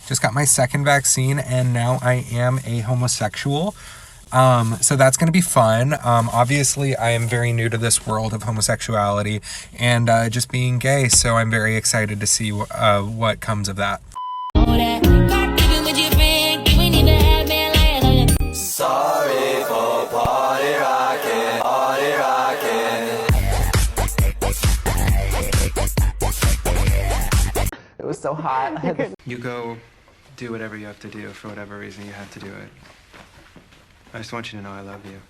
just got my second vaccine, and now I am a homosexual. So that's going to be fun. Obviously, I am very new to this world of homosexuality and just being gay, so I'm very excited to see what comes of that. Sorry for party rocking, party rocking. It was so hot. You go do whatever you have to do for whatever reason you have to do it. I just want you to know I love you.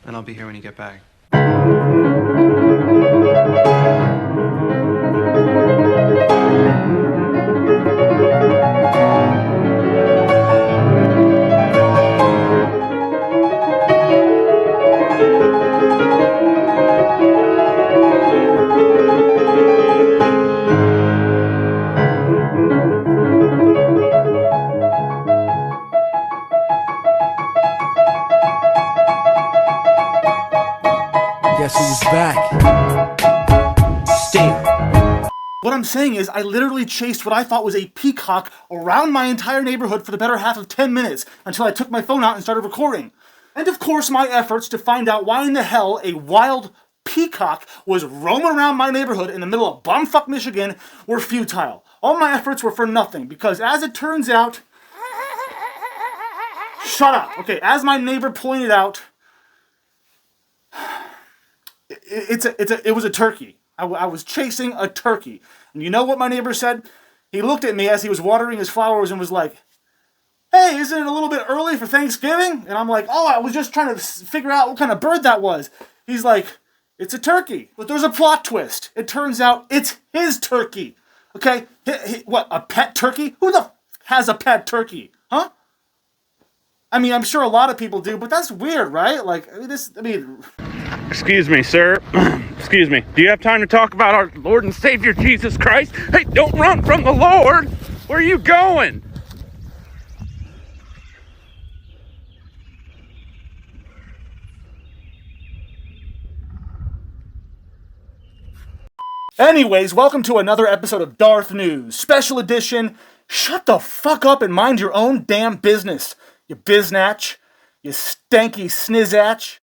And I'll be here when you get back. Guess who's back? Stay. What I'm saying is, I literally chased what I thought was a peacock around my entire neighborhood for the better half of 10 minutes until I took my phone out and started recording. And of course, my efforts to find out why in the hell a wild peacock was roaming around my neighborhood in the middle of bumfuck Michigan were futile. All my efforts were for nothing, because as it turns out... Shut up! Okay, as my neighbor pointed out, it was a turkey. I was chasing a turkey. And you know what my neighbor said? He looked at me as he was watering his flowers and was like, "Hey, isn't it a little bit early for Thanksgiving?" And I'm like, "Oh, I was just trying to figure out what kind of bird that was." He's like, "It's a turkey." But there's a plot twist. It turns out it's his turkey. Okay? What, a pet turkey? Who the has a pet turkey? Huh? I mean, I'm sure a lot of people do, but that's weird, right? Like, Excuse me, sir. Excuse me. Do you have time to talk about our Lord and Savior Jesus Christ? Hey, don't run from the Lord! Where are you going? Anyways, welcome to another episode of DarthNews, special edition. Shut the fuck up and mind your own damn business, you biznatch, you stanky snizzatch.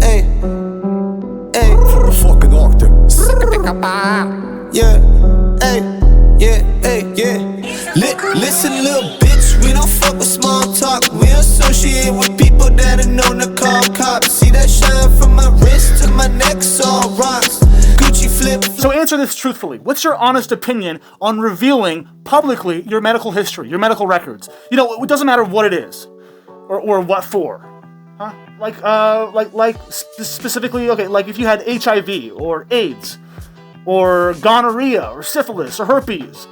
Hey, from the fucking Arctic. Yeah, yeah. Listen, little bitch, we don't fuck with small talk. We associate with people that are known to call cops. See that shine from my wrist to my neck, all rocks. Gucci flip. So answer this truthfully. What's your honest opinion on revealing publicly your medical history, your medical records? You know, it doesn't matter what it is, or what for. Huh? Like specifically, okay, like if you had HIV or AIDS or gonorrhea or syphilis or herpes,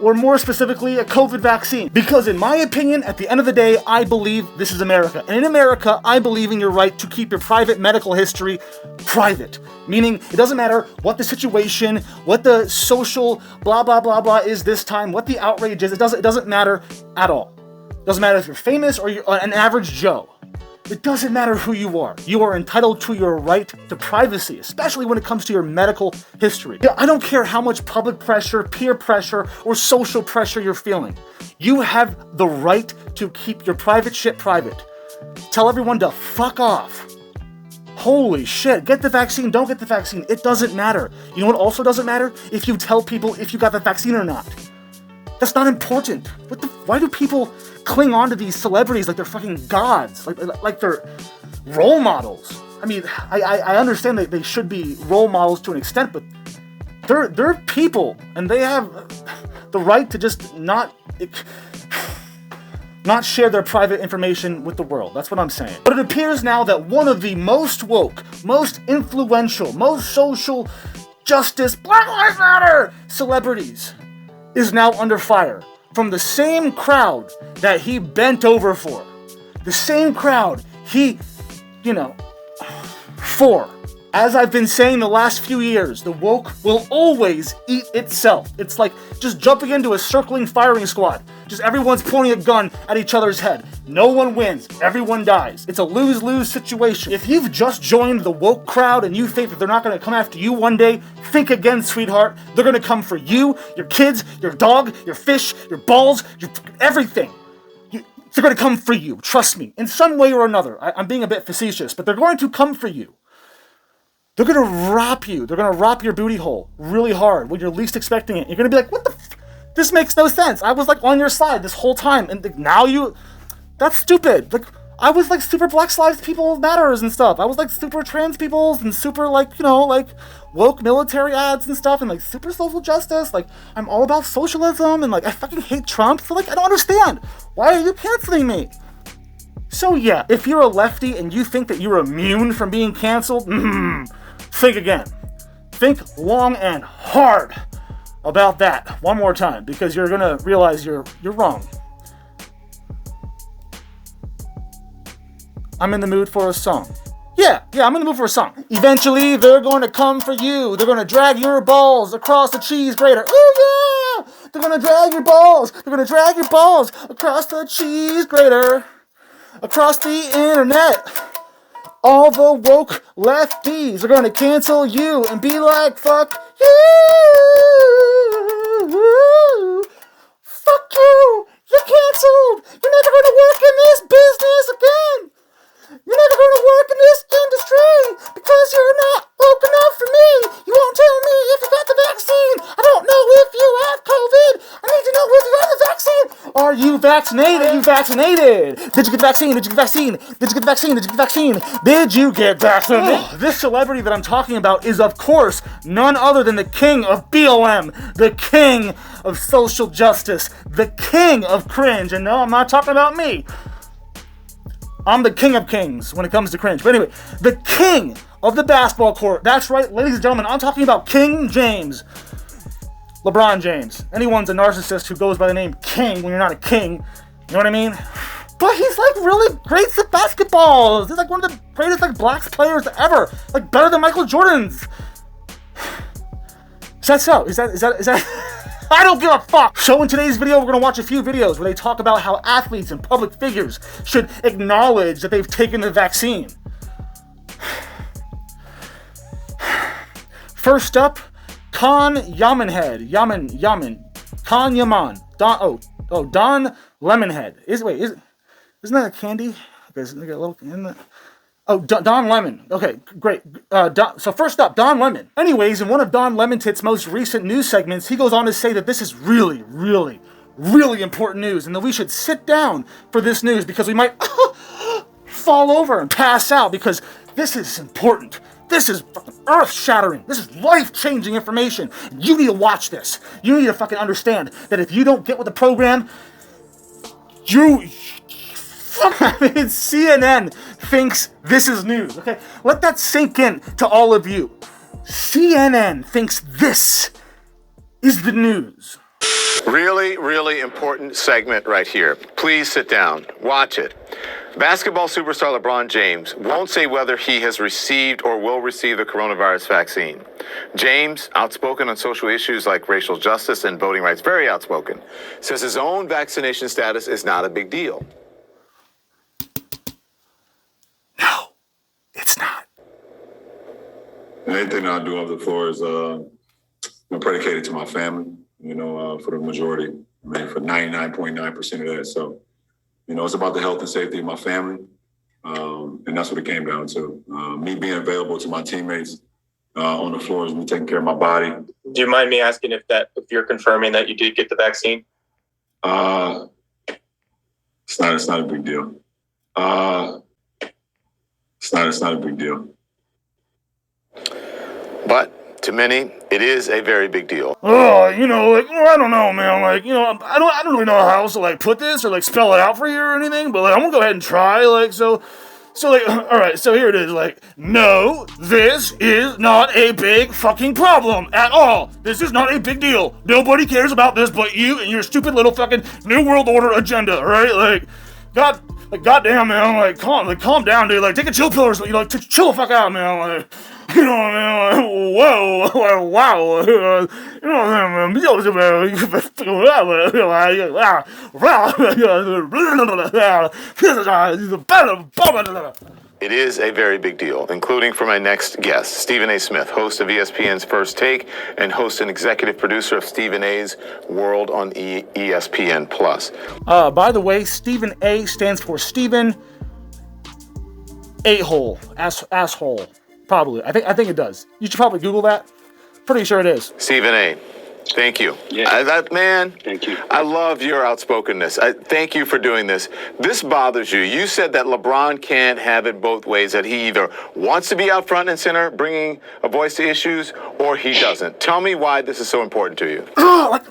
or more specifically, a COVID vaccine. Because in my opinion, at the end of the day, I believe this is America. And in America, I believe in your right to keep your private medical history private. Meaning, it doesn't matter what the situation, what the social blah blah blah blah is this time, what the outrage is, it doesn't matter at all. It doesn't matter if you're famous or you're an average Joe. It doesn't matter who you are. You are entitled to your right to privacy, especially when it comes to your medical history. I don't care how much public pressure, peer pressure, or social pressure you're feeling. You have the right to keep your private shit private. Tell everyone to fuck off. Holy shit, get the vaccine, don't get the vaccine, it doesn't matter. You know what also doesn't matter? If you tell people if you got the vaccine or not. That's not important. Why do people cling on to these celebrities like they're fucking gods? Like they're role models? I mean, I understand that they should be role models to an extent, but they're people, and they have the right to just not share their private information with the world. That's what I'm saying. But it appears now that one of the most woke, most influential, most social justice, Black Lives Matter celebrities is now under fire from the same crowd that he bent over for. The same crowd he, for. As I've been saying the last few years, the woke will always eat itself. It's like just jumping into a circling firing squad. Just everyone's pointing a gun at each other's head. No one wins. Everyone dies. It's a lose-lose situation. If you've just joined the woke crowd and you think that they're not going to come after you one day, think again, sweetheart. They're going to come for you, your kids, your dog, your fish, your balls, your everything. They're going to come for you. Trust me. In some way or another. I'm being a bit facetious, but they're going to come for you. They're going to rop you. They're going to rop your booty hole really hard when you're least expecting it. You're going to be like, what the f? This makes no sense. I was like on your side this whole time. And now you... That's stupid. Like, I was like super Black Lives People Matters and stuff. I was like super trans peoples and super like, you know, like woke military ads and stuff and like super social justice. Like, I'm all about socialism and like, I fucking hate Trump. So like, I don't understand. Why are you canceling me? So yeah, if you're a lefty and you think that you're immune from being canceled, think again. Think long and hard about that one more time, because you're gonna realize you're wrong. I'm in the mood for a song. Yeah, I'm in the mood for a song. Eventually, they're going to come for you. They're going to drag your balls across the cheese grater. Oh yeah! They're going to drag your balls. They're going to drag your balls across the cheese grater. Across the internet. All the woke lefties are going to cancel you and be like, fuck you. Fuck you. You're canceled. You're never going to work in this business again. You're never going to work in this industry because you're not woke enough for me. You won't tell me if you got the vaccine. I don't know if you have COVID. I need to know if you got the vaccine. Are you vaccinated? You vaccinated? Did you get the vaccine? Did you get the vaccine? Did you get the vaccine? Did you get the vaccine? Did you get vaccinated? This celebrity that I'm talking about is, of course, none other than the king of BLM, the king of social justice, the king of cringe. And no, I'm not talking about me. I'm the king of kings when it comes to cringe. But anyway, the king of the basketball court. That's right, ladies and gentlemen, I'm talking about King James. LeBron James. Anyone's a narcissist who goes by the name King when you're not a king. You know what I mean? But he's like really great at basketball. He's like one of the greatest like blacks players ever. Like better than Michael Jordan's. Is that so? Is that I don't give a fuck! So in today's video, we're going to watch a few videos where they talk about how athletes and public figures should acknowledge that they've taken the vaccine. First up, Lemonhead. Don Lemonhead. Isn't that a candy? Don Lemon. Okay, great. So first up, Don Lemon. Anyways, in one of Don Lemontit's most recent news segments, he goes on to say that this is really, really, really important news, and that we should sit down for this news because we might fall over and pass out because this is important. This is fucking earth-shattering. This is life-changing information. You need to watch this. You need to fucking understand that if you don't get with the program, CNN thinks this is news, okay? Let that sink in to all of you. CNN thinks this is the news. Really, really important segment right here. Please sit down. Watch it. Basketball superstar LeBron James won't say whether he has received or will receive the coronavirus vaccine. James, outspoken on social issues like racial justice and voting rights, very outspoken, says his own vaccination status is not a big deal. No, it's not. Anything I do off the floor is predicated to my family, for the majority. I mean, for 99.9% of that. So, it's about the health and safety of my family. And that's what it came down to. Me being available to my teammates on the floor is me taking care of my body. Do you mind me asking if you're confirming that you did get the vaccine? It's not a big deal. It's not a big deal. But to many, it is a very big deal. I don't know, man. I don't really know how else to put this or spell it out for you or anything. But I'm gonna go ahead and try. So all right. So here it is. No, this is not a big fucking problem at all. This is not a big deal. Nobody cares about this but you and your stupid little fucking New World Order agenda. All right, goddamn, man. Calm down, dude. Take a chill pill or something. Chill the fuck out, man. It is a very big deal, including for my next guest, Stephen A. Smith, host of ESPN's First Take and host and executive producer of Stephen A.'s World on ESPN Plus. By the way, Stephen A stands for Stephen A-hole, asshole. Probably. I think it does. You should probably Google that. Pretty sure it is. Stephen A., thank you. Yeah. Thank you. I love your outspokenness. Thank you for doing this. This bothers you. You said that LeBron can't have it both ways, that he either wants to be out front and center, bringing a voice to issues, or he doesn't. Tell me why this is so important to you. Like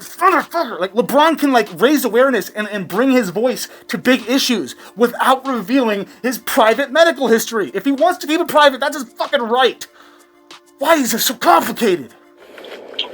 LeBron can raise awareness and bring his voice to big issues without revealing his private medical history. If he wants to keep it private, that's his fucking right. Why is it so complicated?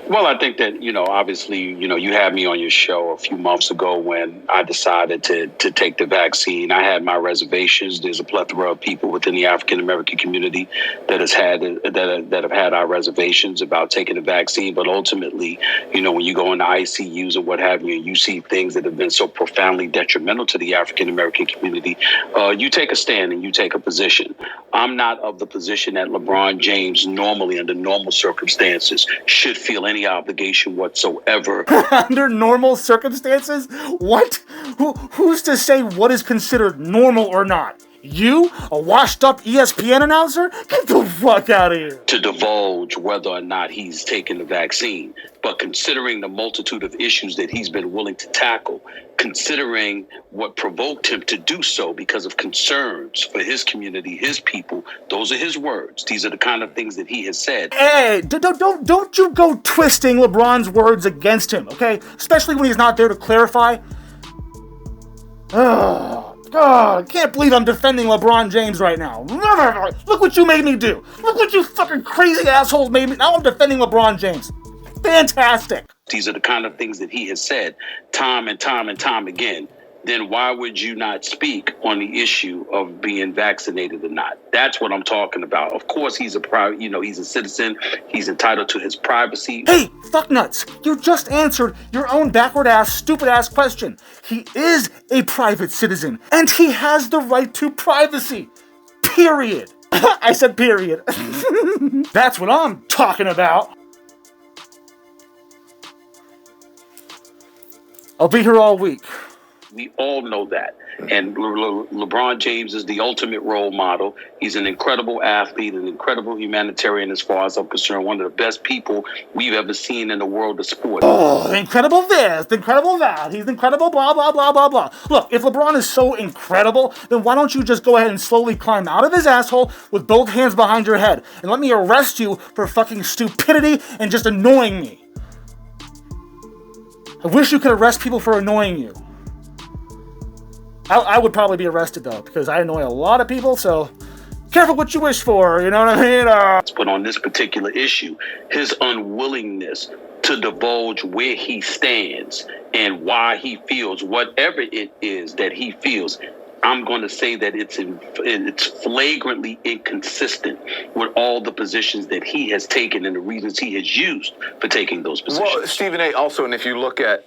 Well, I think that, obviously, you had me on your show a few months ago when I decided to take the vaccine. I had my reservations. There's a plethora of people within the African American community that have had our reservations about taking the vaccine. But ultimately, when you go into ICUs and what have you, and you see things that have been so profoundly detrimental to the African American community, you take a stand and you take a position. I'm not of the position that LeBron James normally, under normal circumstances, should feel any obligation whatsoever. Under normal circumstances? What? Who's to say what is considered normal or not? You? A washed up ESPN announcer? Get the fuck out of here. To divulge whether or not he's taken the vaccine. But considering the multitude of issues that he's been willing to tackle, considering what provoked him to do so because of concerns for his community, his people, those are his words. These are the kind of things that he has said. Hey, don't you go twisting LeBron's words against him, okay? Especially when he's not there to clarify. Oh, God, I can't believe I'm defending LeBron James right now. Look what you made me do. Look what you fucking crazy assholes made me. Now I'm defending LeBron James. Fantastic. These are the kind of things that he has said time and time and time again. Then why would you not speak on the issue of being vaccinated or not? That's what I'm talking about. Of course, he's a citizen. He's entitled to his privacy. Hey, fucknuts. You just answered your own backward-ass, stupid-ass question. He is a private citizen, and he has the right to privacy. Period. I said period. That's what I'm talking about. I'll be here all week. We all know that. And LeBron James is the ultimate role model. He's an incredible athlete, an incredible humanitarian as far as I'm concerned. One of the best people we've ever seen in the world of sport. Oh, incredible this, incredible that. He's incredible, blah, blah, blah, blah, blah. Look, if LeBron is so incredible, then why don't you just go ahead and slowly climb out of his asshole with both hands behind your head and let me arrest you for fucking stupidity and just annoying me. I wish you could arrest people for annoying you. I would probably be arrested, though, because I annoy a lot of people, so careful what you wish for, you know what I mean? But on this particular issue, his unwillingness to divulge where he stands and why he feels whatever it is that he feels, I'm going to say that it's flagrantly inconsistent with all the positions that he has taken and the reasons he has used for taking those positions. Well, Stephen A., also, and if you look at,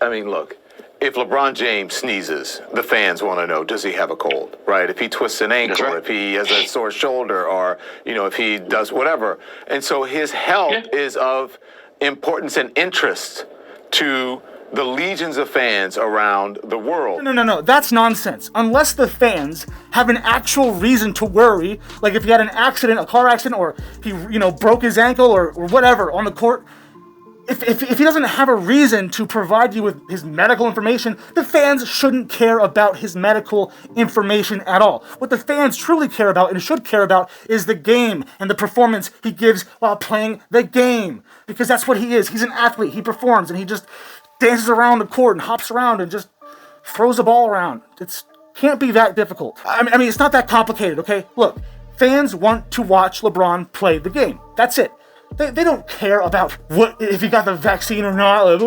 if LeBron James sneezes, the fans want to know, does he have a cold, right? If he twists an ankle, right. If he has a sore shoulder, or, if he does whatever. And so his health is of importance and interest to the legions of fans around the world. No, that's nonsense. Unless the fans have an actual reason to worry, like if he had an accident, a car accident, or he, broke his ankle or whatever on the court, if he doesn't have a reason to provide you with his medical information, the fans shouldn't care about his medical information at all. What the fans truly care about and should care about is the game and the performance he gives while playing the game. Because that's what he is. He's an athlete. He performs and he just dances around the court and hops around and just throws the ball around. It can't be that difficult. I mean, it's not that complicated, okay? Look, fans want to watch LeBron play the game. That's it. They don't care about what if he got the vaccine or not.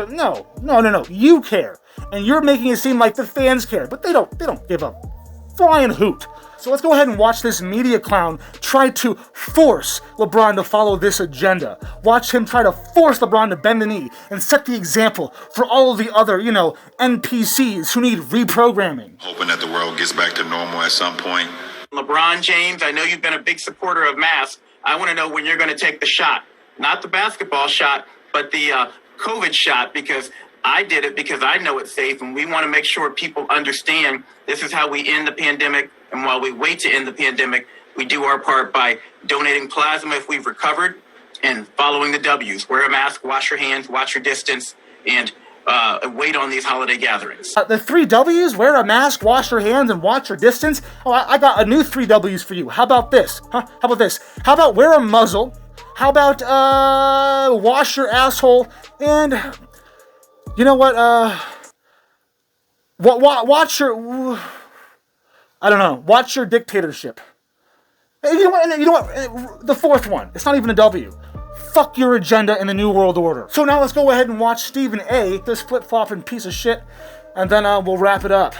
No. You care, and you're making it seem like the fans care, but they don't give a flying hoot. So let's go ahead and watch this media clown try to force LeBron to follow this agenda. Watch him try to force LeBron to bend the knee and set the example for all of the other, NPCs who need reprogramming. Hoping that the world gets back to normal at some point. LeBron James, I know you've been a big supporter of masks. I want to know when you're going to take the shot. Not the basketball shot, but the COVID shot, because I did it because I know it's safe, and we want to make sure people understand this is how we end the pandemic. And while we wait to end the pandemic, we do our part by donating plasma if we've recovered and following the W's. Wear a mask, wash your hands, watch your distance, and wait on these holiday gatherings. The 3 W's, wear a mask, wash your hands, and watch your distance. Oh, I got a new 3 W's for you. How about this? How about this? How about wear a muzzle? How about wash your asshole? And you know what? Watch your... I don't know. Watch your dictatorship. You know what? The 4th one. It's not even a W. Fuck your agenda in the New World Order. So now let's go ahead and watch Stephen A., this flip-flopping piece of shit, and then we'll wrap it up.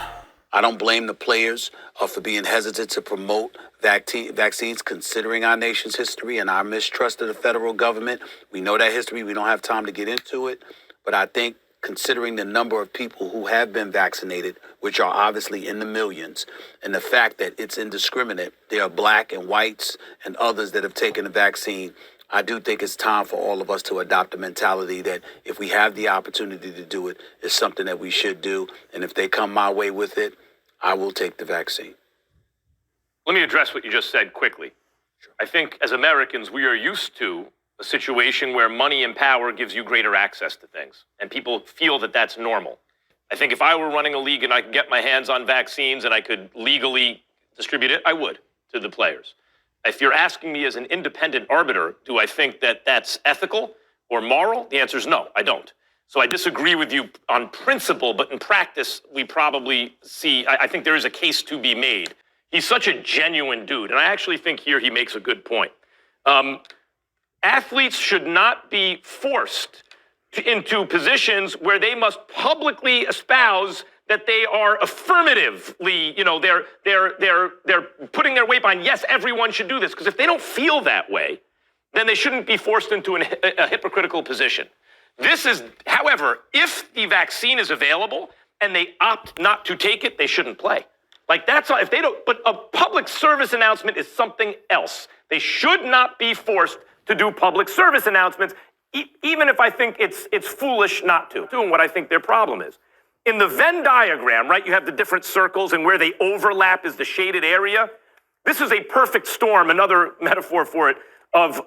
I don't blame the players for being hesitant to promote vaccines, considering our nation's history and our mistrust of the federal government. We know that history. We don't have time to get into it. But I think considering the number of people who have been vaccinated, which are obviously in the millions, and the fact that it's indiscriminate, there are black and whites and others that have taken the vaccine, I do think it's time for all of us to adopt a mentality that if we have the opportunity to do it, it's something that we should do. And if they come my way with it, I will take the vaccine. Let me address what you just said quickly. Sure. I think as Americans, we are used to a situation where money and power gives you greater access to things, and people feel that that's normal. I think if I were running a league and I could get my hands on vaccines and I could legally distribute it, I would to the players. If you're asking me as an independent arbiter, do I think that that's ethical or moral? The answer is no, I don't. So I disagree with you on principle, but in practice, we probably see, I think there is a case to be made. He's such a genuine dude, and I actually think here he makes a good point. Athletes should not be forced into positions where they must publicly espouse that they are affirmatively, they're putting their weight on, yes, everyone should do this. Because if they don't feel that way, then they shouldn't be forced into a hypocritical position. This is, however, if the vaccine is available and they opt not to take it, they shouldn't play. Like that's all, if they don't, but a public service announcement is something else. They should not be forced to do public service announcements, even if I think it's foolish not to. And what I think their problem is. In the Venn diagram, right, you have the different circles, and where they overlap is the shaded area. This is a perfect storm, another metaphor for it, of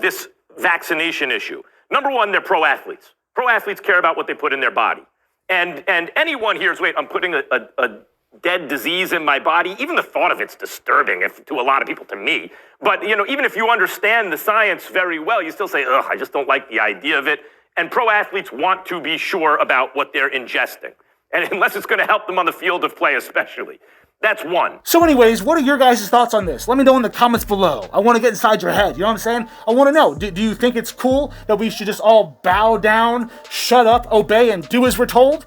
this vaccination issue. Number one, they're pro-athletes. Pro-athletes care about what they put in their body. And anyone here is, wait, I'm putting a dead disease in my body. Even the thought of it's disturbing to a lot of people, to me. But, even if you understand the science very well, you still say, ugh, I just don't like the idea of it. And pro-athletes want to be sure about what they're ingesting. And unless it's going to help them on the field of play especially. That's one. So anyways, what are your guys' thoughts on this? Let me know in the comments below. I want to get inside your head. You know what I'm saying? I want to know. Do you think it's cool that we should just all bow down, shut up, obey, and do as we're told?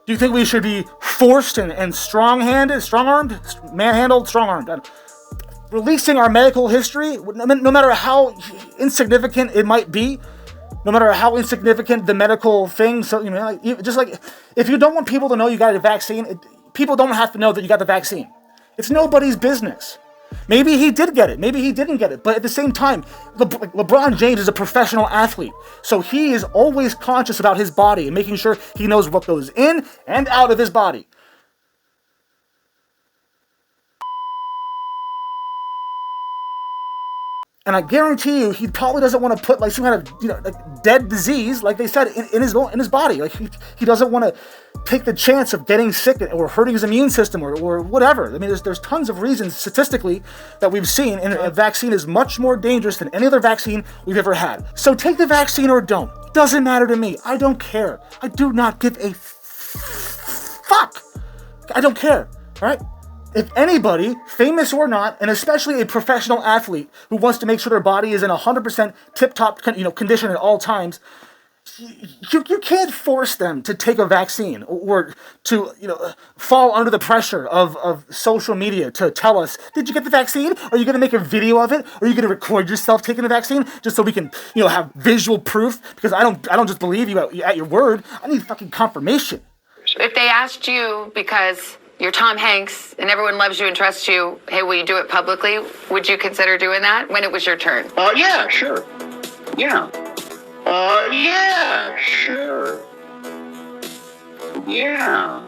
Do you think we should be forced and strong-armed, manhandled, strong-armed? Releasing our medical history, no matter how insignificant it might be, no matter how insignificant the medical thing, so just like if you don't want people to know you got a vaccine, people don't have to know that you got the vaccine. It's nobody's business. Maybe he did get it, maybe he didn't get it, but at the same time, LeBron James is a professional athlete, so he is always conscious about his body and making sure he knows what goes in and out of his body. And I guarantee you, he probably doesn't want to put like some kind of dead disease, like they said, in his body. Like he doesn't want to take the chance of getting sick or hurting his immune system or whatever. I mean, there's tons of reasons statistically that we've seen, and a vaccine is much more dangerous than any other vaccine we've ever had. So take the vaccine or don't. It doesn't matter to me. I don't care. I do not give a fuck. I don't care. All right. If anybody, famous or not, and especially a professional athlete who wants to make sure their body is in 100% tip-top condition at all times, you can't force them to take a vaccine or to, fall under the pressure of social media to tell us, did you get the vaccine? Are you going to make a video of it? Are you going to record yourself taking the vaccine just so we can, have visual proof? Because I don't just believe you at your word. I need fucking confirmation. If they asked you, because you're Tom Hanks and everyone loves you and trusts you, hey, will you do it publicly? Would you consider doing that when it was your turn? Yeah, sure. Yeah. Yeah, sure. Yeah.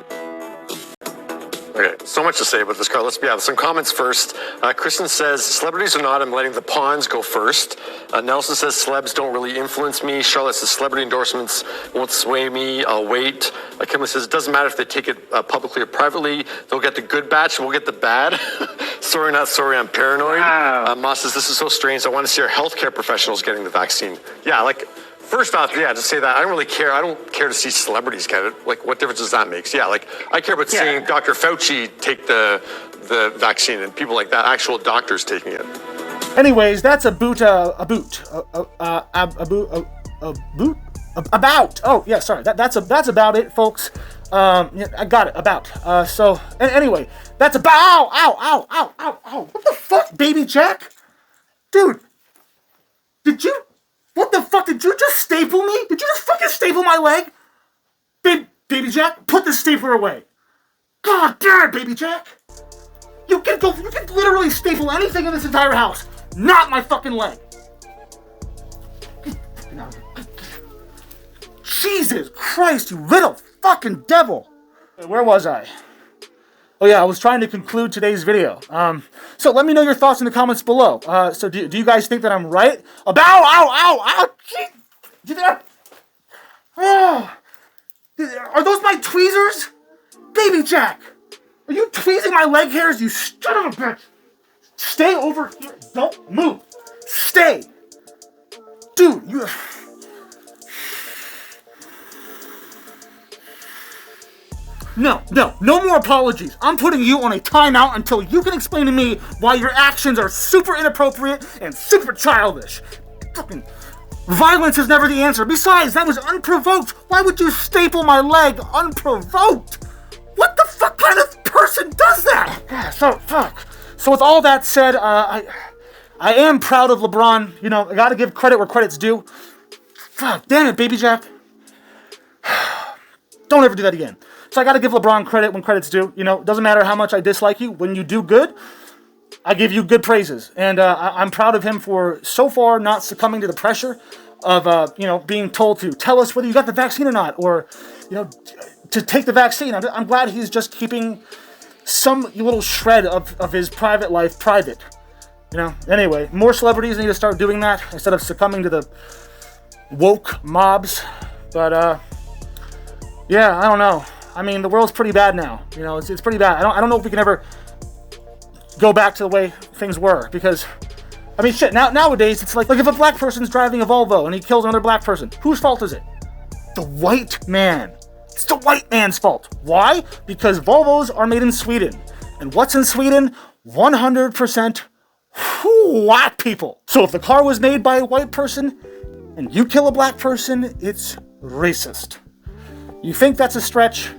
Okay, so much to say about this car. Let's be honest. Some comments first. Kristen says, celebrities or not, I'm letting the pawns go first. Nelson says, celebs don't really influence me. Charlotte says, celebrity endorsements won't sway me. I'll wait. Kimberly says, it doesn't matter if they take it publicly or privately. They'll get the good batch and we'll get the bad. Sorry, not sorry, I'm paranoid. Wow. Moss says, this is so strange. I want to see our healthcare professionals getting the vaccine. Yeah, first off, just say that. I don't really care. I don't care to see celebrities get it. What difference does that make? Yeah, I care about seeing Dr. Fauci take the vaccine and people like that, actual doctors taking it. Anyways, that's about. Oh, yeah, sorry. That's about it, folks. I got it. About. Anyway, that's about. Ow. What the fuck, baby Jack? Dude, what the fuck, did you just staple me? Did you just fucking staple my leg? Baby Jack, put the stapler away. God damn it, baby Jack. You can literally staple anything in this entire house. Not my fucking leg. Jesus Christ, you little fucking devil. Where was I? Oh yeah, I was trying to conclude today's video. So let me know your thoughts in the comments below. So do you guys think that I'm right? Ow! Are those my tweezers? Baby Jack! Are you tweezing my leg hairs, you son of a bitch? Stay over here. Don't move. Stay. Dude, you... No more apologies. I'm putting you on a timeout until you can explain to me why your actions are super inappropriate and super childish. Fucking violence is never the answer. Besides, that was unprovoked. Why would you staple my leg unprovoked? What the fuck kind of person does that? So with all that said, I am proud of LeBron. I gotta give credit where credit's due. Fuck, damn it, baby Jack. Don't ever do that again. So I gotta give LeBron credit when credit's due. It doesn't matter how much I dislike you. When you do good, I give you good praises. And I'm proud of him for so far not succumbing to the pressure of, being told to tell us whether you got the vaccine or not, or, to take the vaccine. I'm glad he's just keeping some little shred of his private life private. Anyway, more celebrities need to start doing that instead of succumbing to the woke mobs. But, yeah, I don't know. I mean, the world's pretty bad now. It's pretty bad. I don't know if we can ever go back to the way things were, because, I mean, shit, nowadays, it's like if a black person's driving a Volvo and he kills another black person, whose fault is it? The white man. It's the white man's fault. Why? Because Volvos are made in Sweden. And what's in Sweden? 100% white people. So if the car was made by a white person and you kill a black person, it's racist. You think that's a stretch?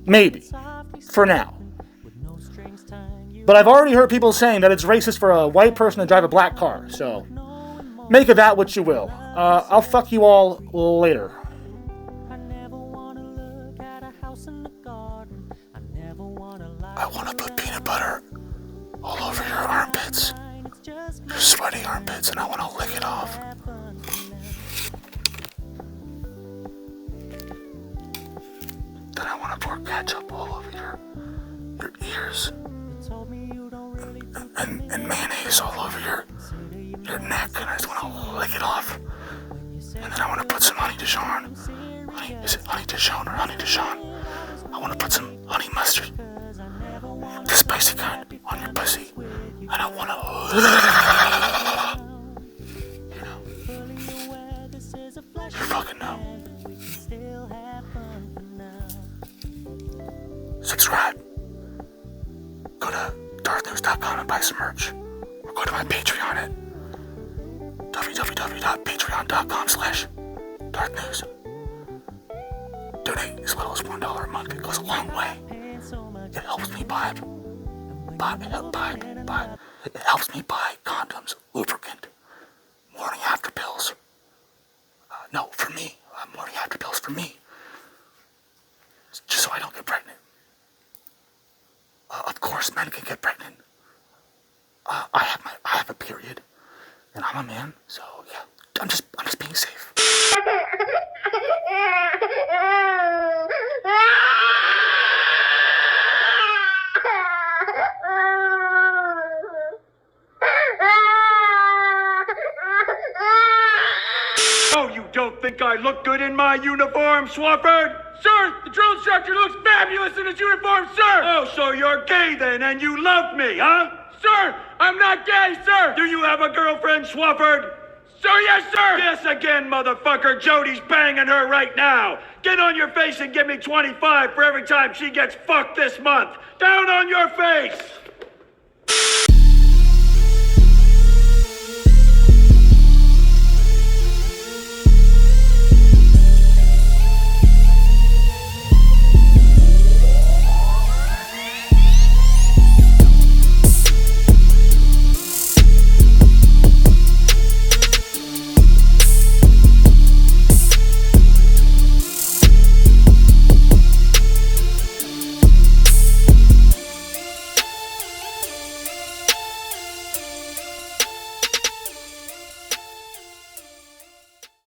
Maybe. For now. But I've already heard people saying that it's racist for a white person to drive a black car. So, make of that what you will. I'll fuck you all later. I want to put peanut butter all over your armpits. Your sweaty armpits, and I want to lick it off. Then I want to pour ketchup all over your ears. And mayonnaise all over your neck, and I just want to lick it off. And then I want to put some honey Dijon. Is it honey Dijon or honey Dijon? I want to put some honey mustard, the spicy kind, on your pussy. And I want to, you fucking know. Subscribe. Go to DarthNews.com and buy some merch. Or go to my Patreon at www.patreon.com/ DarthNews. Donate as little as $1 a month. It goes a long way. It helps me buy it helps me buy condoms, lubricant, morning after pills. No, for me. Morning after pills for me. Just so I don't get pregnant. Of course, men can get pregnant. I have a period, and I'm a man, so yeah. I'm just being safe. Oh, you don't think I look good in my uniform, Swafford? Sir, the drill instructor looks fabulous in his uniform, sir! Oh, so you're gay then, and you love me, huh? Sir, I'm not gay, sir! Do you have a girlfriend, Swafford? Sir, yes, sir! Yes again, motherfucker. Jody's banging her right now. Get on your face and give me 25 for every time she gets fucked this month. Down on your face!